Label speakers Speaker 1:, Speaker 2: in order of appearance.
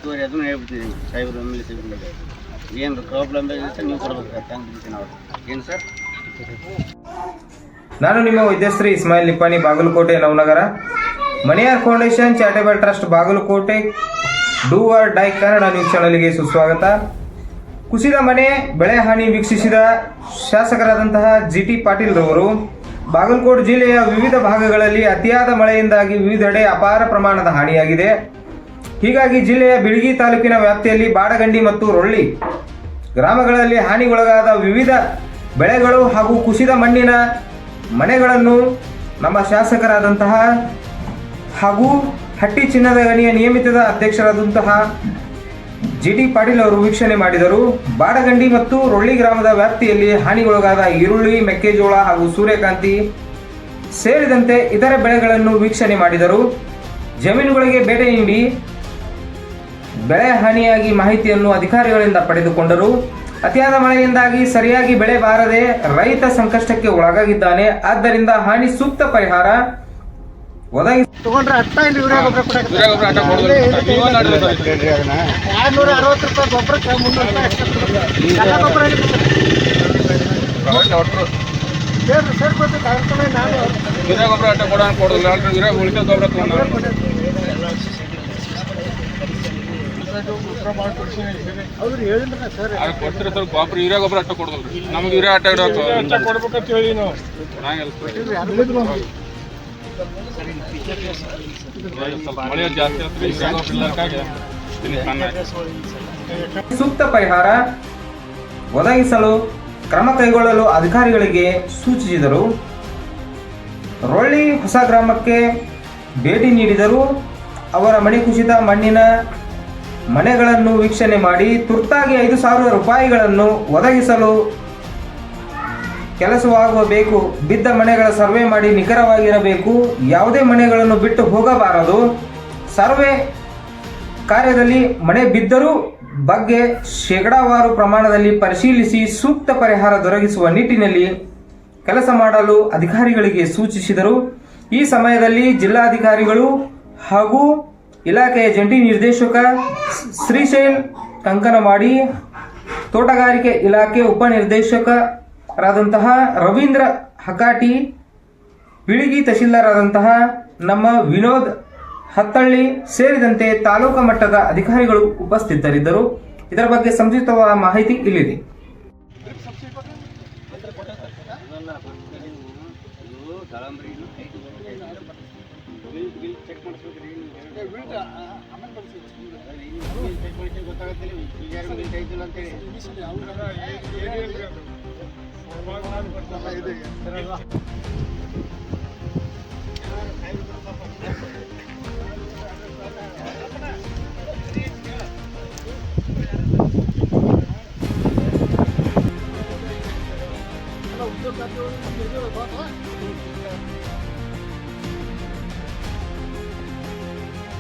Speaker 1: Recovery ಅದನ್ನು ಹೇಳ್ಬಿಡ್ತೀವಿ ಸಾಹೇಬ್ರು MLA ಸಾಹೇಬ್ರಿಗೆ ಏನು ಪ್ರಾಬ್ಲಮ್ ಇರುತ್ತೆ ನೀವು ಕೊಡ್ಬೇಕು ಹಂಗೆ ನಾವು ಏನು ಸರ್.
Speaker 2: ನಾನು ನಿಮ್ಮ Vaidyashree Ismail Nippani, Bagalkote Navanagar. Maniyar foundation charitable trust Bagalkote do or die Kannada news ಚಾನಲ್ಗೆ ಸುಸ್ವಾಗತ. ಕುಸಿದ ಮನೆ ಬೆಳೆ ಹಾನಿ ವೀಕ್ಷಿಸಿದ ಶಾಸಕರಾದಂತಹ ಜಿ.ಟಿ. ಪಾಟೀಲ್ ರವರು ಬಾಗಲಕೋಟೆ ಜಿಲ್ಲೆಯ ವಿವಿಧ ಭಾಗಗಳಲ್ಲಿ ಅತಿಯಾದ ಮಳೆಯಿಂದಾಗಿ ವಿವಿಧೆಡೆ ಅಪಾರ ಪ್ರಮಾಣದ ಹಾನಿಯಾಗಿದೆ. ಹೀಗಾಗಿ ಜಿಲ್ಲೆಯ ಬಿಳಗಿ ತಾಲೂಕಿನ ವ್ಯಾಪ್ತಿಯಲ್ಲಿ ಬಾಡಗಂಡಿ ಮತ್ತು ರೊಳ್ಳಿ ಗ್ರಾಮಗಳಲ್ಲಿ ಹಾನಿಗೊಳಗಾದ ವಿವಿಧ ಬೆಳೆಗಳು ಹಾಗೂ ಕುಸಿದ ಮಣ್ಣಿನ ಮನೆಗಳನ್ನು ನಮ್ಮ ಶಾಸಕರಾದಂತಹ ಹಾಗೂ ಹಟ್ಟಿ ಚಿನ್ನದ ಗಣಿಯ ನಿಯಮಿತದ ಅಧ್ಯಕ್ಷರಾದಂತಹ ಜಿ.ಟಿ. ಪಾಟೀಲ್ ಅವರು ವೀಕ್ಷಣೆ ಮಾಡಿದರು. ಬಾಡಗಂಡಿ ಮತ್ತು ರೊಳ್ಳಿ ಗ್ರಾಮದ ವ್ಯಾಪ್ತಿಯಲ್ಲಿ ಹಾನಿಗೊಳಗಾದ ಈರುಳ್ಳಿ, ಮೆಕ್ಕೆಜೋಳ ಹಾಗೂ ಸೂರ್ಯಕಾಂತಿ ಸೇರಿದಂತೆ ಇತರ ಬೆಳೆಗಳನ್ನು ವೀಕ್ಷಣೆ ಮಾಡಿದರು. ಜಮೀನುಗಳಿಗೆ ಭೇಟಿ ನೀಡಿ ಬೆಳೆ ಹಾನಿಯಾಗಿ ಮಾಹಿತಿಯನ್ನು ಅಧಿಕಾರಿಗಳಿಂದ ಪಡೆದುಕೊಂಡರು. ಅತಿಯಾದ ಮಳೆಯಿಂದಾಗಿ ಸರಿಯಾಗಿ ಬೆಳೆ ಬಾರದೆ ರೈತ ಸಂಕಷ್ಟಕ್ಕೆ ಒಳಗಾಗಿದ್ದಾನೆ. ಆದ್ದರಿಂದ ಹಾನಿ ಸೂಕ್ತ ಪರಿಹಾರ ಒದಗಿಸಿ
Speaker 3: ತಗೊಂಡ್ರೆ ಅಟ್ಟ ಇಲ್ಲಿ ಯೂರಿಯಾ ಗೊಬ್ಬರ ಕೊಡಕ್ಕೆ ₹260 ಗೊಬ್ಬರಕ್ಕೆ ₹300 ಎಲ್ಲ ಗೊಬ್ಬರ ಸೇರ್ಕೊಳ್ತೀವಿ. ನಾನು
Speaker 4: ಯೂರಿಯಾ ಗೊಬ್ಬರ ಅಟ್ಟ ಕೊಡೋದಿಲ್ಲ, ಯೂರಿಯಾ ಉಳಿಕೆ ಗೊಬ್ಬರ
Speaker 3: ಅವ್ರು ಹೇಳಿದ್ರೆ ಸರ್
Speaker 4: ಕೊಡ್ತೀರಿ ಸರ್. ಗೊಬ್ಬರ ಯೂರಿಯಾ ಗೊಬ್ಬರ ಅಟ್ಟ ಕೊಡೋದಿಲ್ಲ, ನಮಗೆ ಯೂರಿಯಾ ಅಟ್ಟ ಕೊಡ್ಬೇಕಂತ ಹೇಳಿ ನಾವು ಮಳೆ ಜಾಸ್ತಿ
Speaker 2: ಸೂಕ್ತ ಪರಿಹಾರ ಒದಗಿಸಲು ಕ್ರಮ ಕೈಗೊಳ್ಳಲು ಅಧಿಕಾರಿಗಳಿಗೆ ಸೂಚಿಸಿದರು. ರೊಳ್ಳಿ ಹೊಸ ಗ್ರಾಮಕ್ಕೆ ಭೇಟಿ ನೀಡಿದರು. ಅವರ ಮನೆ ಕುಸಿದ ಮಣ್ಣಿನ ಮನೆಗಳನ್ನು ವೀಕ್ಷಣೆ ಮಾಡಿ ತುರ್ತಾಗಿ ₹5,000 ಒದಗಿಸಲು ಕೆಲಸವಾಗಬೇಕು. ಬಿದ್ದ ಮನೆಗಳ ಸರ್ವೆ ಮಾಡಿ ನಿಖರವಾಗಿರಬೇಕು. ಯಾವುದೇ ಮನೆಗಳನ್ನು ಬಿಟ್ಟು ಹೋಗಬಾರದು. ಸರ್ವೆ ಕಾರ್ಯದಲ್ಲಿ ಮನೆ ಬಿದ್ದರೂ ಬಗ್ಗೆ ಶೇಕಡಾವಾರು ಪ್ರಮಾಣದಲ್ಲಿ ಪರಿಶೀಲಿಸಿ ಸೂಕ್ತ ಪರಿಹಾರ ದೊರಕಿಸುವ ನಿಟ್ಟಿನಲ್ಲಿ ಕೆಲಸ ಮಾಡಲು ಅಧಿಕಾರಿಗಳಿಗೆ ಸೂಚಿಸಿದರು. ಈ ಸಮಯದಲ್ಲಿ ಜಿಲ್ಲಾಧಿಕಾರಿಗಳು ಹಾಗೂ ಇಲಾಖೆಯ ಜಂಟಿ ನಿರ್ದೇಶಕ ಶ್ರೀಶೈಲ್ ಕಂಕನವಾಡಿ, ತೋಟಗಾರಿಕೆ ಇಲಾಖೆ ಉಪನಿರ್ದೇಶಕರಾದಂತಹ ರವೀಂದ್ರ ಹಕಾಟಿ, ಬಿಳಗಿ ತಹಶೀಲ್ದಾರರಾದಂತಹ ನಮ್ಮ ವಿನೋದ್ ಹತ್ತಳ್ಳಿ ಸೇರಿದಂತೆ ತಾಲೂಕು ಮಟ್ಟದ ಅಧಿಕಾರಿಗಳು ಉಪಸ್ಥಿತರಿದ್ದರು. ಇದರ ಬಗ್ಗೆ ಸಂಕ್ಷಿಪ್ತವಾದ ಮಾಹಿತಿ ಇಲ್ಲಿದೆ.